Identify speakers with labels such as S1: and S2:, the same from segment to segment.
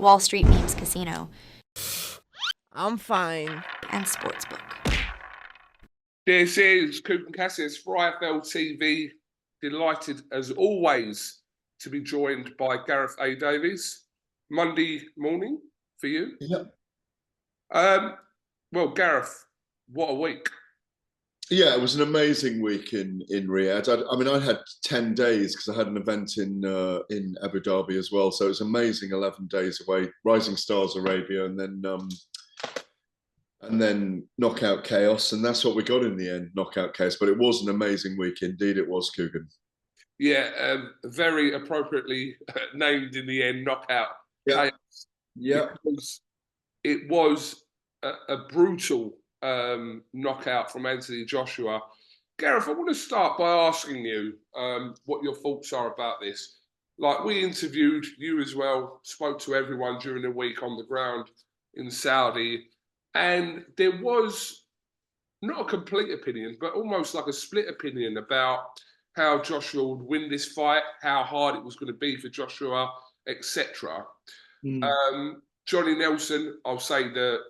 S1: Wall Street Memes Casino,
S2: I'm fine.
S1: and Sportsbook.
S3: This is KUGAN CASSIUS for IFLTV. Delighted as always to be joined by Gareth A.Davies. Monday morning for you.
S4: Yep.
S3: Well, Gareth, what a week.
S4: Yeah, it was an amazing week in Riyadh. I had 10 days because I had an event in Abu Dhabi as well. So it was amazing, 11 days away. Rising Stars Arabia, and then Knockout Chaos, and that's what we got in the end, Knockout Chaos. But it was an amazing week indeed. It was, KUGAN.
S3: Yeah, very appropriately named in the end, Knockout Chaos.
S4: Yeah,
S3: because it was a brutal knockout from Anthony Joshua. Gareth, I want to start by asking you what your thoughts are about this. Like, we interviewed you as well, spoke to everyone during the week on the ground in Saudi, and there was not a complete opinion, but almost like a split opinion about how Joshua would win this fight, how hard it was going to be for Joshua, etc. Johnny Nelson, I'll say the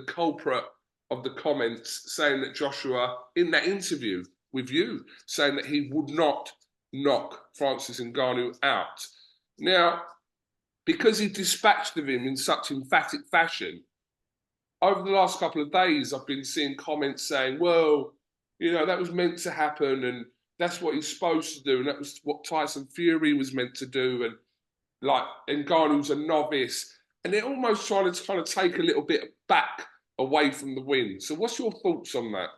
S3: culprit of the comments, saying that Joshua, in that interview with you, saying that he would not knock Francis Ngannou out. Now, because he dispatched of him in such emphatic fashion, over the last couple of days, I've been seeing comments saying, well, you know, that was meant to happen, and that's what he's supposed to do, and that was what Tyson Fury was meant to do, and like Ngannou's a novice, and they're almost trying to kind of take a little bit back away from the win. So what's your thoughts on that?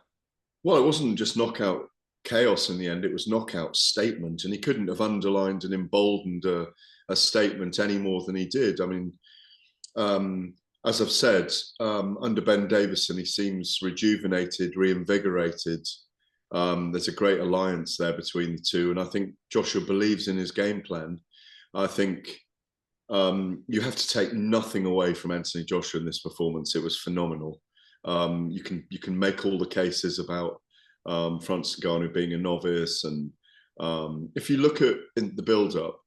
S4: Well, it wasn't just Knockout Chaos in the end, it was Knockout Statement, and he couldn't have underlined and emboldened a statement any more than he did. I mean, as I've said, under Ben Davison, he seems rejuvenated, reinvigorated. There's a great alliance there between the two, and I think Joshua believes in his game plan. I think you have to take nothing away from Anthony Joshua in this performance. It was phenomenal. You can make all the cases about Francis Ngannou being a novice, and if you look at the build-up,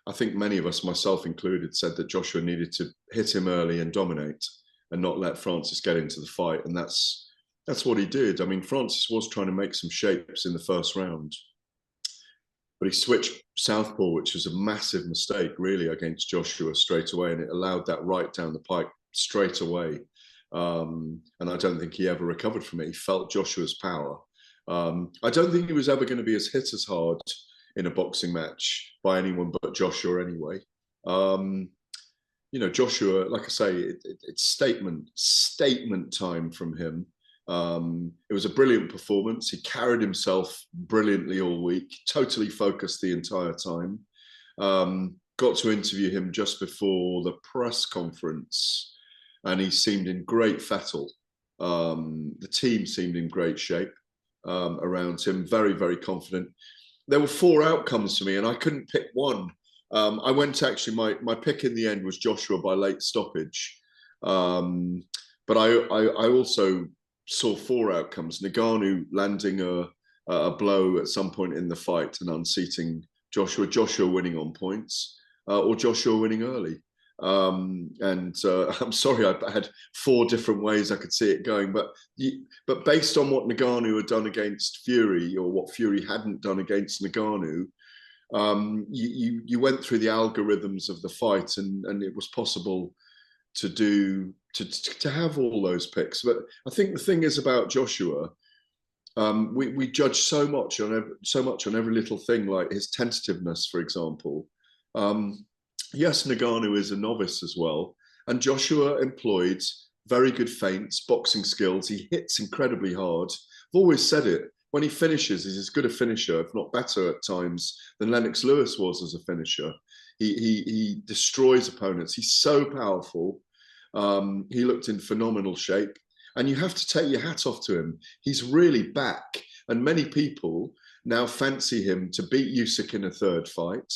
S4: I think many of us, myself included, said that Joshua needed to hit him early and dominate, and not let Francis get into the fight, and that's what he did. I mean, Francis was trying to make some shapes in the first round, but he switched southpaw, which was a massive mistake, really, against Joshua straight away, and it allowed that right down the pike straight away. And I don't think he ever recovered from it. He felt Joshua's power. I don't think he was ever going to be as hit as hard in a boxing match by anyone but Joshua anyway. You know, Joshua, like I say, it's statement time from him. It was a brilliant performance. He carried himself brilliantly all week, totally focused the entire time. Got to interview him just before the press conference, and he seemed in great fettle. The team seemed in great shape around him, very, very confident. There were 4 outcomes for me, and I couldn't pick one. I went to actually, my pick in the end was Joshua by late stoppage. But I also saw 4 outcomes. Ngannou landing a blow at some point in the fight and unseating Joshua, Joshua winning on points, or Joshua winning early. I'm sorry, I had 4 different ways I could see it going, but based on what Ngannou had done against Fury, or what Fury hadn't done against Ngannou, you went through the algorithms of the fight, and it was possible to have all those picks. But I think the thing is about Joshua, we judge so much on every little thing, like his tentativeness, for example. Yes, Ngannou is a novice as well, and Joshua employed very good feints, boxing skills. He hits incredibly hard. I've always said it. When he finishes, he's as good a finisher, if not better at times, than Lennox Lewis was as a finisher. He destroys opponents. He's so powerful. He looked in phenomenal shape, and you have to take your hat off to him. He's really back, and many people now fancy him to beat Usyk in a 3rd fight.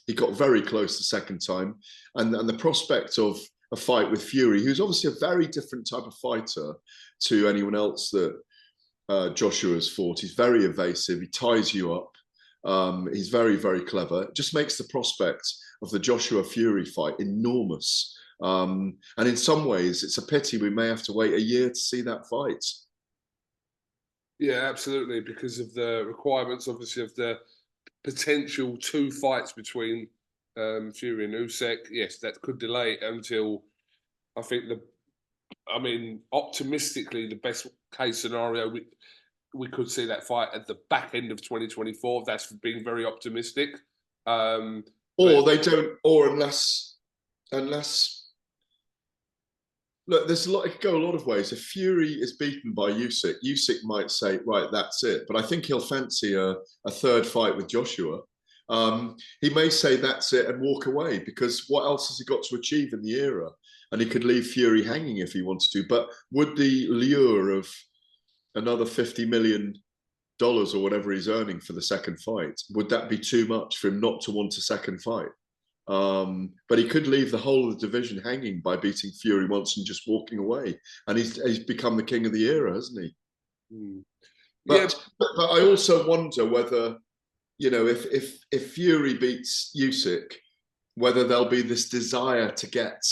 S4: He got very close the 2nd time, and the prospect of a fight with Fury, who's obviously a very different type of fighter to anyone else that Joshua has fought. He's very evasive. He ties you up. He's very, very clever. It just makes the prospect of the Joshua Fury fight enormous. And in some ways, it's a pity we may have to wait a year to see that fight.
S3: Yeah, absolutely, because of the requirements, obviously, of the potential 2 fights between Fury and Usyk. Yes, that could delay it until, I think, optimistically, the best case scenario, we could see that fight at the back end of 2024. That's being very optimistic.
S4: Or they don't, or unless look, there's a lot. It could go a lot of ways. If Fury is beaten by Usyk, Usyk might say, right, that's it. But I think he'll fancy a third fight with Joshua. He may say that's it and walk away, because what else has he got to achieve in the era? And he could leave Fury hanging if he wants to. But would the lure of another $50 million or whatever he's earning for the second fight, would that be too much for him not to want a second fight? But he could leave the whole of the division hanging by beating Fury once and just walking away. And he's become the king of the era, hasn't he?
S3: Mm.
S4: But I also wonder whether, you know, if Fury beats Usyk, whether there'll be this desire to get.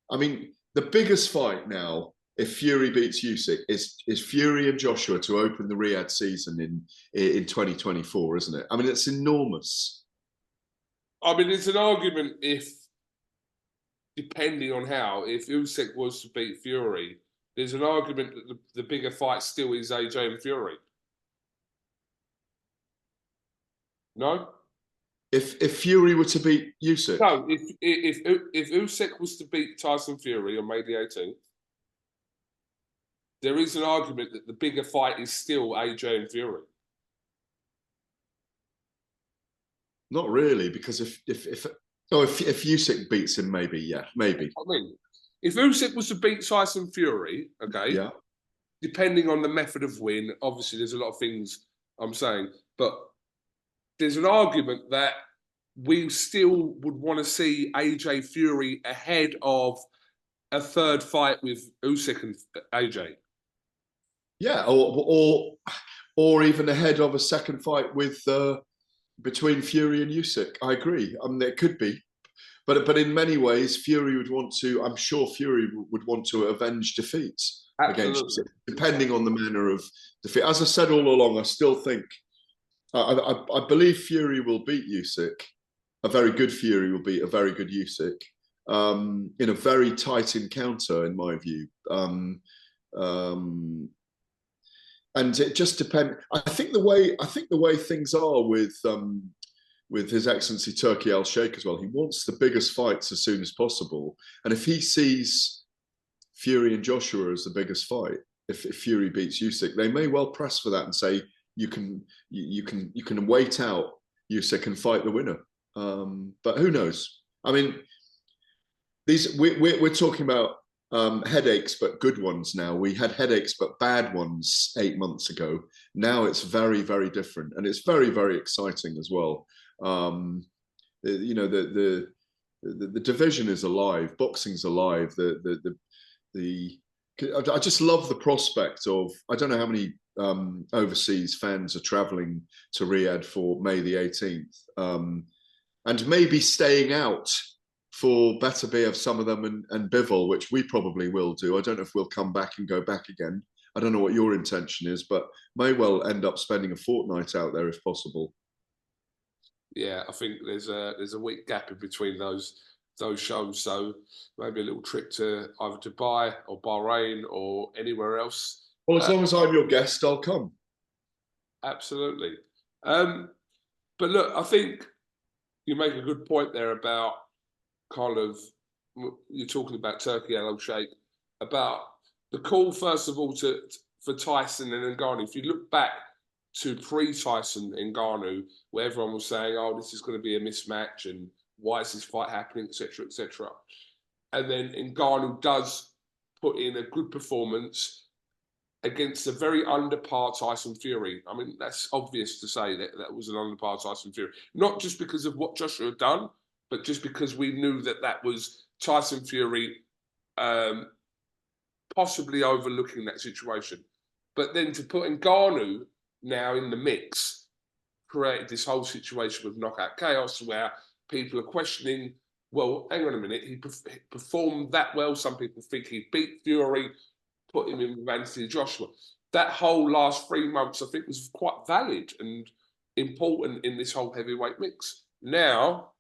S4: I mean, the biggest fight now, if Fury beats Usyk, is Fury and Joshua to open the Riyadh season in 2024, isn't it? I mean, it's enormous.
S3: I mean, it's an argument depending on if Usyk was to beat Fury, there's an argument that the bigger fight still is AJ and Fury. No?
S4: If Fury were to beat Usyk?
S3: No, if Usyk was to beat Tyson Fury on May the 18th, there is an argument that the bigger fight is still AJ and Fury.
S4: Not really, because if Usyk beats him, maybe, yeah, maybe.
S3: I mean, if Usyk was to beat Tyson Fury, okay,
S4: yeah,
S3: depending on the method of win, obviously there's a lot of things I'm saying, but there's an argument that we still would want to see AJ Fury ahead of a third fight with Usyk and AJ.
S4: Yeah, or even ahead of a second fight with between Fury and Usyk. I agree. I mean, there could be, but in many ways, Fury would want to. I'm sure Fury would want to avenge defeat against Usyk, depending on the manner of defeat. As I said all along, I still think I believe Fury will beat Usyk. A very good Fury will beat a very good Usyk in a very tight encounter, in my view. And it just depends. I think the way things are with His Excellency Turki Al-Sheikh as well. He wants the biggest fights as soon as possible, and if he sees Fury and Joshua as the biggest fight, if Fury beats Usyk, they may well press for that and say you can wait out Usyk and fight the winner. But who knows? I mean, we're talking about headaches, but good ones now. We had headaches, but bad ones 8 months ago. Now it's very, very different, and it's very, very exciting as well. You know, the division is alive. Boxing's alive. I just love the prospect of. I don't know how many overseas fans are traveling to Riyadh for May the 18th, and maybe staying out for Beterbiev, some of them, and Bivol, which we probably will do. I don't know if we'll come back and go back again. I don't know what your intention is, but may well end up spending a fortnight out there if possible.
S3: Yeah, I think there's a week gap in between those shows, so maybe a little trip to either Dubai or Bahrain or anywhere else.
S4: Well, as long as I'm your guest, I'll come.
S3: Absolutely. But look, I think you make a good point there about kind of, you're talking about Turki Al-Sheikh, about the call, first of all, for Tyson and Ngannou. If you look back to pre-Tyson and Ngannou, where everyone was saying, oh, this is going to be a mismatch and why is this fight happening, etc., etc. And then Ngannou does put in a good performance against a very under-par Tyson Fury. I mean, that's obvious to say that was an under-par Tyson Fury. Not just because of what Joshua had done, but just because we knew that was Tyson Fury possibly overlooking that situation. But then to put Ngannou now in the mix created this whole situation with knockout chaos where people are questioning, well, hang on a minute, he performed that well. Some people think he beat Fury, put him in with Anthony Joshua. That whole last 3 months, I think, was quite valid and important in this whole heavyweight mix. Now,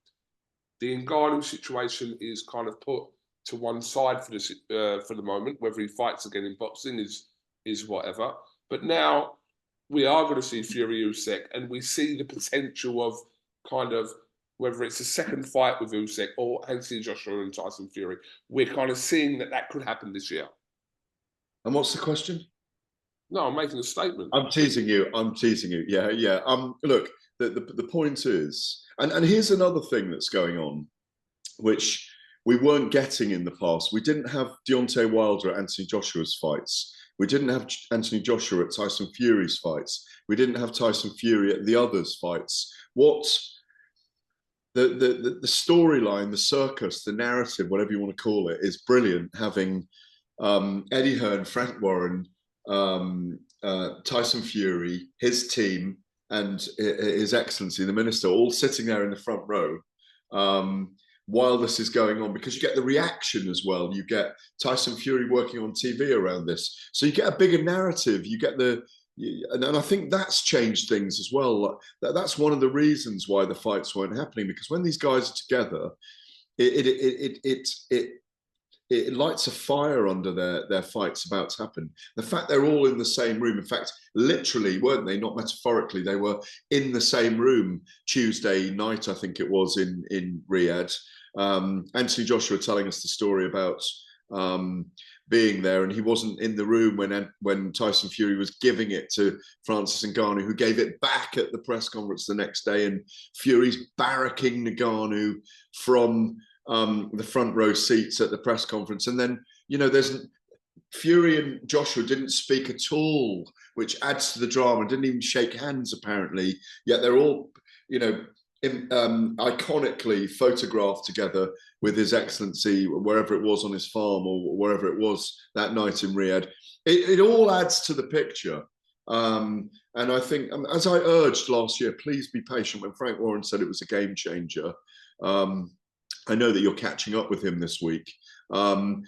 S3: the Ngannou situation is kind of put to one side for the moment. Whether he fights again in boxing is whatever. But now we are going to see Fury-Usyk, and we see the potential of kind of whether it's a second fight with Usyk or Anthony Joshua and Tyson Fury. We're kind of seeing that could happen this year.
S4: And what's the question?
S3: No, I'm making a statement.
S4: I'm teasing you. I'm teasing you. Yeah, yeah. Look, the point is, and here's another thing that's going on, which we weren't getting in the past. We didn't have Deontay Wilder at Anthony Joshua's fights. We didn't have Anthony Joshua at Tyson Fury's fights. We didn't have Tyson Fury at the others' fights. What the storyline, the circus, the narrative, whatever you want to call it, is brilliant. Having Eddie Hearn, Frank Warren, Tyson Fury, his team, and His Excellency, the Minister, all sitting there in the front row while this is going on, because you get the reaction as well. You get Tyson Fury working on TV around this. So you get a bigger narrative. You get and I think that's changed things as well. That's one of the reasons why the fights weren't happening, because when these guys are together, it lights a fire under their fights about to happen. The fact they're all in the same room, in fact, literally, weren't they? Not metaphorically, they were in the same room Tuesday night, I think it was, in Riyadh. Anthony Joshua telling us the story about being there, and he wasn't in the room when Tyson Fury was giving it to Francis Ngannou, who gave it back at the press conference the next day, and Fury's barracking Ngannou from the front row seats at the press conference. And then, there's Fury and Joshua didn't speak at all, which adds to the drama. Didn't even shake hands, apparently, yet they're all, iconically photographed together with His Excellency, wherever it was on his farm or wherever it was that night in Riyadh. It all adds to the picture. And I think, as I urged last year, please be patient. When Frank Warren said it was a game changer, I know that you're catching up with him this week. There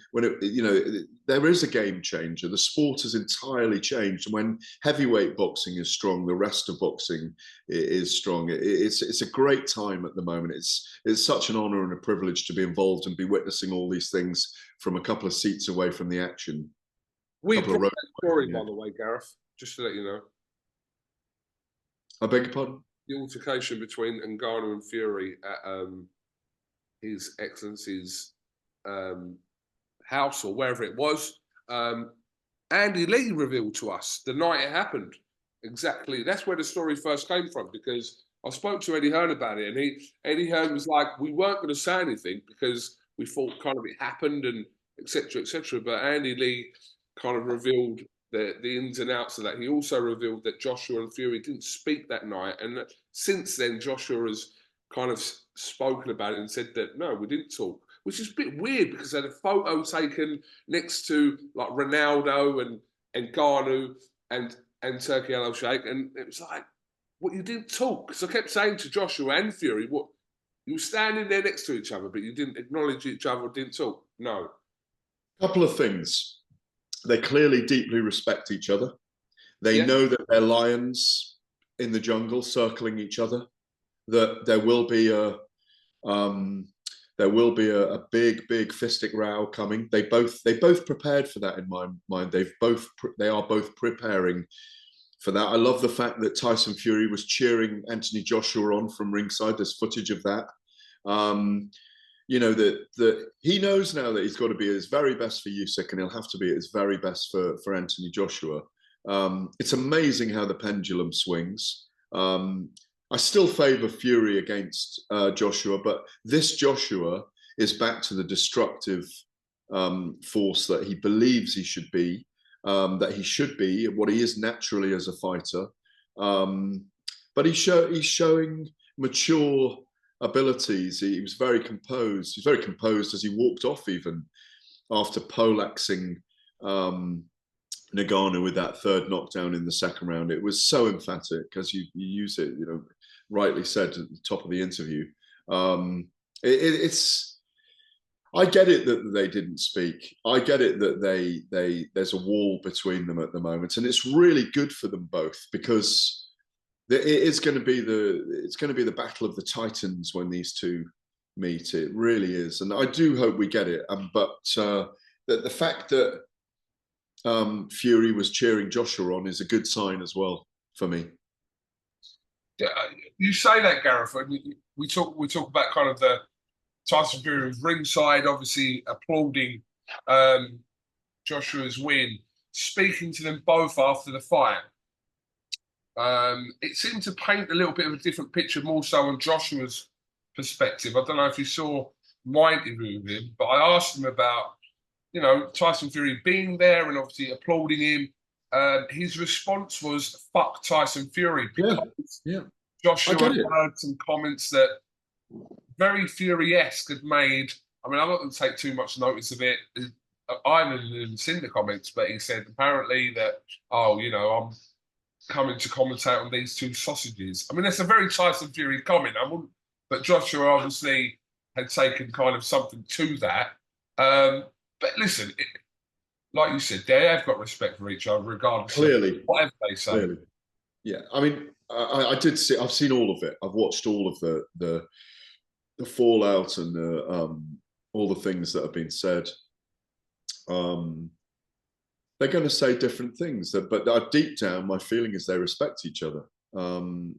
S4: is a game changer. The sport has entirely changed. When heavyweight boxing is strong, the rest of boxing is strong. It's a great time at the moment. It's such an honor and a privilege to be involved and be witnessing all these things from a couple of seats away from the action.
S3: We brought that story, by the way, Gareth, just to let you know.
S4: I beg your pardon?
S3: The altercation between Ngannou and Fury at His Excellency's house, or wherever it was. Andy Lee revealed to us the night it happened. Exactly. That's where the story first came from, because I spoke to Eddie Hearn about it, and Eddie Hearn was like, we weren't going to say anything because we thought kind of it happened and etc. etc. But Andy Lee kind of revealed the ins and outs of that. He also revealed that Joshua and Fury didn't speak that night, and since then Joshua has kind of spoken about it and said that no, we didn't talk, which is a bit weird because they had a photo taken next to like Ronaldo and Ngannou and Turki Al-Sheikh, and it was like, what, you didn't talk? Because I kept saying to Joshua and Fury, what, you were standing there next to each other, but you didn't acknowledge each other, didn't talk? No.
S4: Couple of things. They clearly deeply respect each other. They know that they're lions in the jungle circling each other. That there will be a big fistic row coming. They both prepared for that in my mind. They are both preparing for that. I love the fact that Tyson Fury was cheering Anthony Joshua on from ringside. There's footage of that. That he knows now that he's got to be at his very best for Usyk, and he'll have to be at his very best for Anthony Joshua. It's amazing how the pendulum swings. I still favour Fury against Joshua, but this Joshua is back to the destructive force that he believes he should be, what he is naturally as a fighter. But he's showing mature abilities. He was very composed. He's very composed as he walked off, even after poleaxing Ngannou with that third knockdown in the second round. It was so emphatic, as you use it, rightly said at the top of the interview. It's. I get it that they didn't speak. I get it that there's a wall between them at the moment, and it's really good for them both because it's going to be the battle of the titans when these two meet. It really is, and I do hope we get it. But the fact that Fury was cheering Joshua on is a good sign as well for me.
S3: Yeah, you say that, Gareth, and we talk about kind of the Tyson Fury was ringside, obviously applauding Joshua's win, speaking to them both after the fight. It seemed to paint a little bit of a different picture, more so on Joshua's perspective. I don't know if you saw my interview with him, but I asked him about, Tyson Fury being there and obviously applauding him. His response was, "Fuck Tyson Fury," because Joshua had heard some comments that very Fury-esque had made. I mean, I'm not going to take too much notice of it. I haven't even seen the comments, but he said apparently that, I'm coming to commentate on these two sausages. I mean, that's a very Tyson Fury comment. But Joshua obviously had taken kind of something to that. But listen, like you said, they have got respect for each other, regardless of whatever they say.
S4: Clearly. Yeah, I mean, I did see. I've seen all of it. I've watched all of the fallout and all the things that have been said. They're going to say different things, but deep down, my feeling is they respect each other. And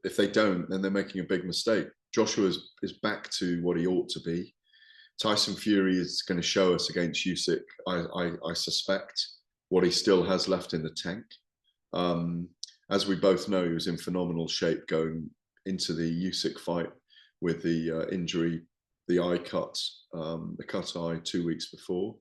S4: if they don't, then they're making a big mistake. Joshua is back to what he ought to be. Tyson Fury is going to show us against Usyk, I suspect, what he still has left in the tank. As we both know, he was in phenomenal shape going into the Usyk fight with the injury, the eye cut, the cut eye 2 weeks before.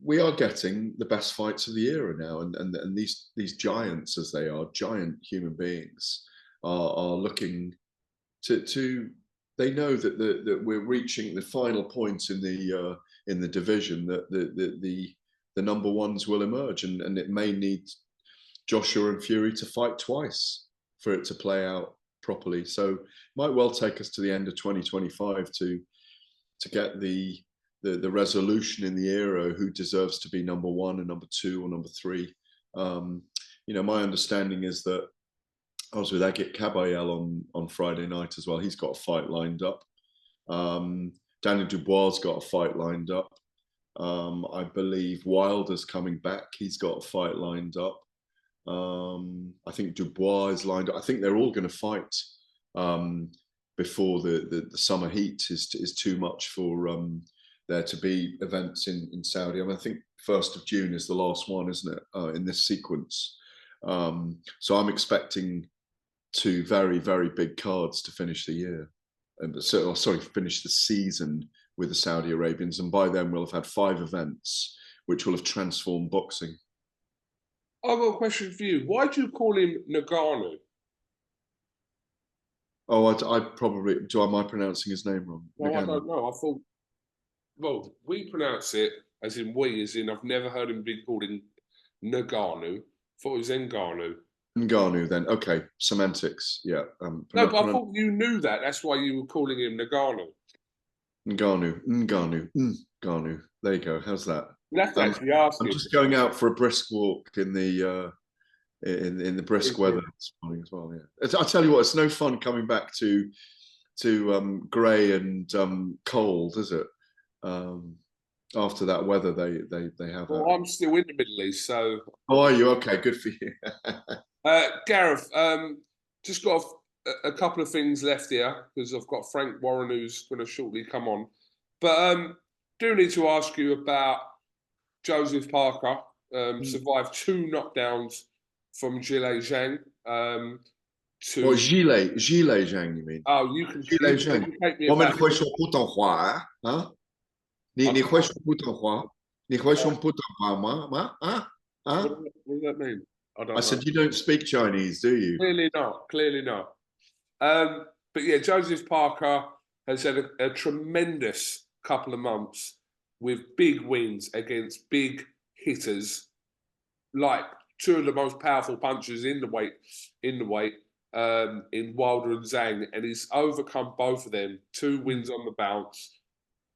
S4: We are getting the best fights of the era now, and these giants, as they are, giant human beings, are looking to. They know that we're reaching the final point in the division, that the number ones will emerge, and it may need Joshua and Fury to fight twice for it to play out properly. So it might well take us to the end of 2025 to get the resolution in the era, who deserves to be number one and number two or number three. My understanding is that I was with Agit Kabayel on Friday night as well. He's got a fight lined up. Daniel Dubois got a fight lined up. I believe Wilder's coming back. He's got a fight lined up. I think Dubois is lined up. I think they're all going to fight before the summer heat is too much for there to be events in Saudi. I mean, I think 1st of June is the last one, isn't it, in this sequence? So I'm expecting two very, very big cards to finish the year. Finish the season with the Saudi Arabians. And by then we'll have had 5 events, which will have transformed boxing.
S3: I've got a question for you. Why do you call him Ngannou?
S4: Oh, am I pronouncing his name wrong?
S3: Well, I don't know. I thought, well, we pronounce it as in I've never heard him be called Ngannou. I thought it was Ngannou.
S4: Ngannou, then. Okay, semantics. Yeah.
S3: No, but I thought you knew that. That's why you were calling him Ngannou.
S4: Ngannou. There you go. How's that?
S3: That's actually asking.
S4: I'm just going out for a brisk walk in the brisk weather this morning as well. Yeah. I tell you what, it's no fun coming back to grey and cold, is it? After that weather they have.
S3: Well, I'm still in the Middle East, so.
S4: Oh, are you? Okay, good for you.
S3: Gareth, just got a couple of things left here because I've got Frank Warren who's going to shortly come on. But do need to ask you about Joseph Parker. Survived 2 knockdowns from Zhilei Zhang.
S4: Zhilei Zhang, you mean?
S3: Oh, you can.
S4: Zhilei Zhang. 我们会说普通话啊？你会说普通话？你会说普通话吗？
S3: What does that mean?
S4: I said you don't speak Chinese, do you?
S3: Clearly not. But yeah, Joseph Parker has had a tremendous couple of months with big wins against big hitters like two of the most powerful punchers in the weight, in Wilder and Zhang, and he's overcome both of them. 2 wins on the bounce.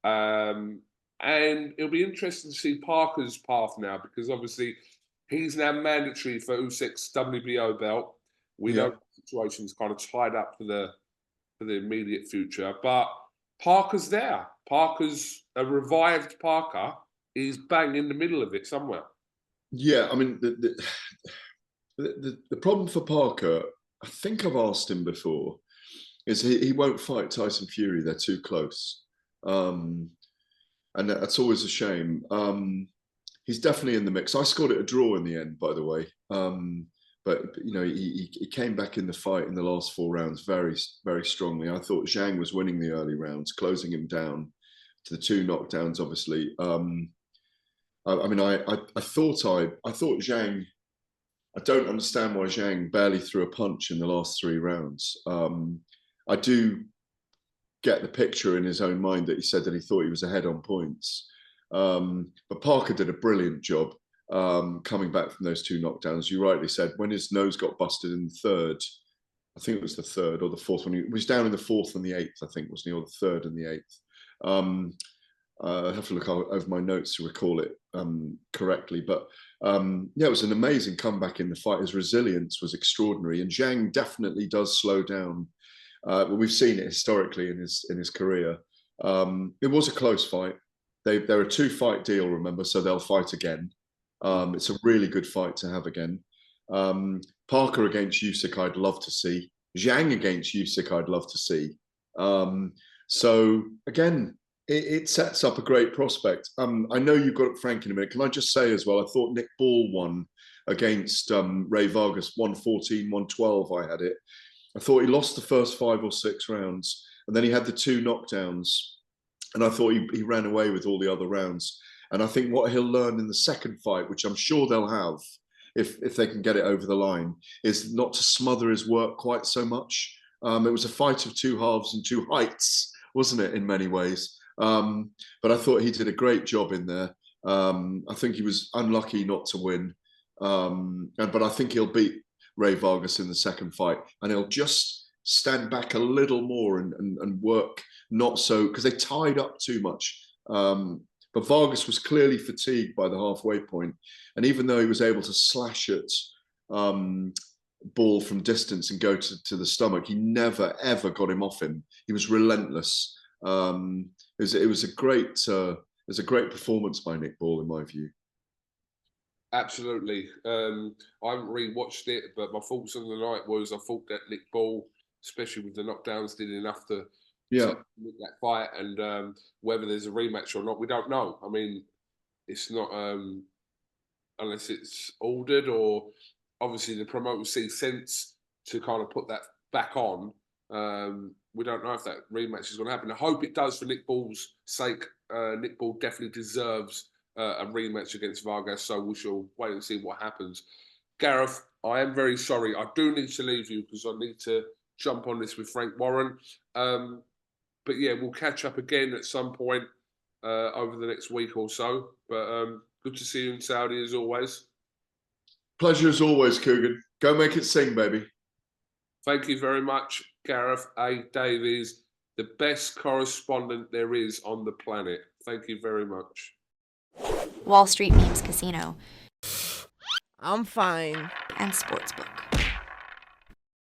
S3: And it'll be interesting to see Parker's path now, because obviously he's now mandatory for Usyk's WBO belt. We know the situation's kind of tied up for the immediate future, but Parker's there. Parker's a revived Parker. He's bang in the middle of it somewhere.
S4: Yeah, I mean, the problem for Parker, I think I've asked him before, is he won't fight Tyson Fury. They're too close. And that's always a shame. He's definitely in the mix. I scored it a draw in the end, by the way. But you know, he came back in the fight in the last 4 rounds very, very strongly. I thought Zhang was winning the early rounds, closing him down to the 2 knockdowns. Obviously, I mean, I thought Zhang. I don't understand why Zhang barely threw a punch in the last 3 rounds. I do get the picture in his own mind that he said that he thought he was ahead on points. But Parker did a brilliant job coming back from those 2 knockdowns. You rightly said, when his nose got busted in the 3rd, I think it was the 3rd or the 4th one. He was down in the 4th and the 8th, I think, wasn't he? Or the 3rd and the 8th. I have to look over my notes to recall it correctly. But yeah, it was an amazing comeback in the fight. His resilience was extraordinary. And Zhang definitely does slow down. But we've seen it historically in his career. It was a close fight. They're a 2-fight deal, remember, so they'll fight again. It's a really good fight to have again. Parker against Usyk, I'd love to see. Zhang against Usyk, I'd love to see. So again, it sets up a great prospect. I know you've got Frank in a minute. Can I just say as well, I thought Nick Ball won against Ray Vargas, 114, 112, I had it. I thought he lost the first 5 or 6 rounds, and then he had the 2 knockdowns. And I thought he ran away with all the other rounds. And I think what he'll learn in the second fight, which I'm sure they'll have, if they can get it over the line, is not to smother his work quite so much. It was a fight of 2 halves and 2 heights, wasn't it, in many ways? But I thought he did a great job in there. I think he was unlucky not to win. But I think he'll beat Ray Vargas in the second fight, and he'll just stand back a little more and work not so, because they tied up too much. But Vargas was clearly fatigued by the halfway point, and even though he was able to slash at Ball from distance and go to the stomach, he never ever got him off him. He was relentless. It was a great performance by Nick Ball, in my view.
S3: Absolutely. I haven't rewatched it, but my thoughts on the night was I thought that Nick Ball, especially with the knockdowns, did enough to win that fight. And whether there's a rematch or not, we don't know. I mean, it's not unless it's ordered, or obviously the promoters see sense to kind of put that back on. We don't know if that rematch is going to happen. I hope it does for Nick Ball's sake. Nick Ball definitely deserves a rematch against Vargas, so we shall wait and see what happens. Gareth, I am very sorry. I do need to leave you because I need to jump on this with Frank Warren. But yeah, we'll catch up again at some point over the next week or so. But good to see you in Saudi as always.
S4: Pleasure as always, KUGAN. Go make it sing, baby.
S3: Thank you very much, Gareth A.Davies, the best correspondent there is on the planet. Thank you very much.
S1: Wall Street Memes Casino
S2: I'm fine.
S1: and Sportsbook.